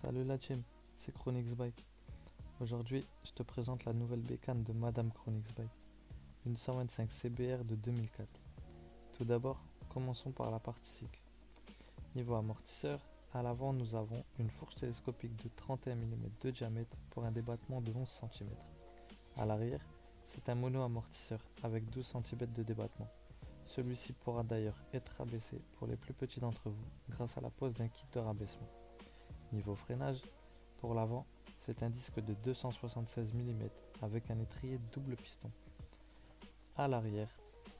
Salut la team, c'est Chronix Bike. Aujourd'hui, je te présente la nouvelle bécane de Madame Chronix Bike, une 125 CBR de 2004. Tout d'abord, commençons par la partie cycle. Niveau amortisseur, à l'avant nous avons une fourche télescopique de 31 mm de diamètre pour un débattement de 11 cm. À l'arrière, c'est un mono-amortisseur avec 12 cm de débattement. Celui-ci pourra d'ailleurs être rabaissé pour les plus petits d'entre vous grâce à la pose d'un kit de rabaissement. Niveau freinage, pour l'avant, c'est un disque de 276 mm avec un étrier double piston. À l'arrière,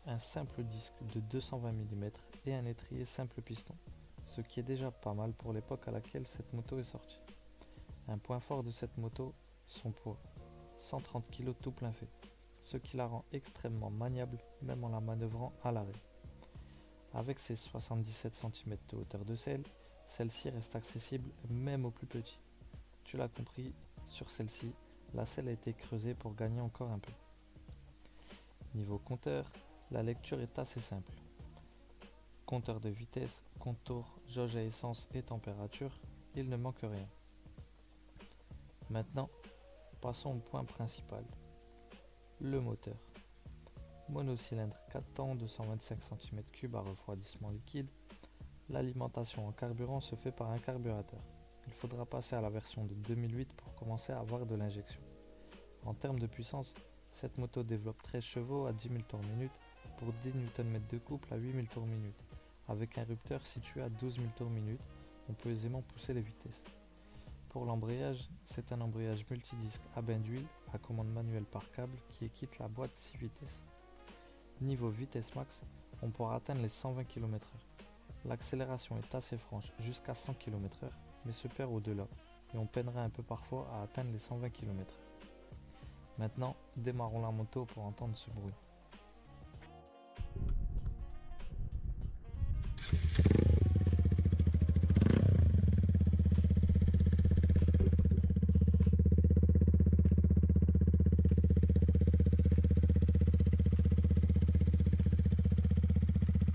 un simple disque de 220 mm et un étrier simple piston, ce qui est déjà pas mal pour l'époque à laquelle cette moto est sortie. Un point fort de cette moto, son poids, 130 kg tout plein fait, ce qui la rend extrêmement maniable même en la manœuvrant à l'arrêt. Avec ses 77 cm de hauteur de selle, celle-ci reste accessible même aux plus petits. Tu l'as compris, sur celle-ci, la selle a été creusée pour gagner encore un peu. Niveau compteur, la lecture est assez simple. Compteur de vitesse, contour, jauge à essence et température, il ne manque rien. Maintenant, passons au point principal. Le moteur. Monocylindre 4 temps de 125 cm3 à refroidissement liquide. L'alimentation en carburant se fait par un carburateur. Il faudra passer à la version de 2008 pour commencer à avoir de l'injection. En termes de puissance, cette moto développe 13 chevaux à 10 000 tours minute pour 10 Nm de couple à 8 000 tours minute. Avec un rupteur situé à 12 000 tours minute, on peut aisément pousser les vitesses. Pour l'embrayage, c'est un embrayage multidisque à bain d'huile à commande manuelle par câble qui équipe la boîte 6 vitesses. Niveau vitesse max, on pourra atteindre les 120 km/h. L'accélération est assez franche jusqu'à 100 km/h mais se perd au-delà et on peinera un peu parfois à atteindre les 120 km/h. Maintenant, démarrons la moto pour entendre ce bruit.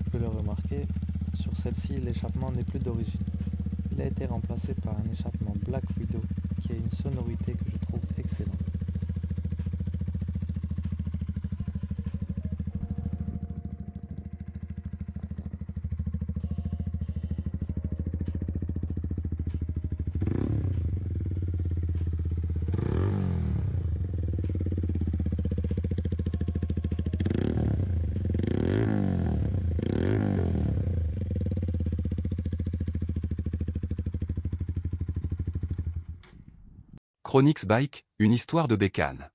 Vous pouvez le remarquer, sur celle-ci l'échappement n'est plus d'origine. Il a été remplacé par un échappement Black Widow qui a une sonorité que je trouve excellente. Chronix Bike, une histoire de bécane.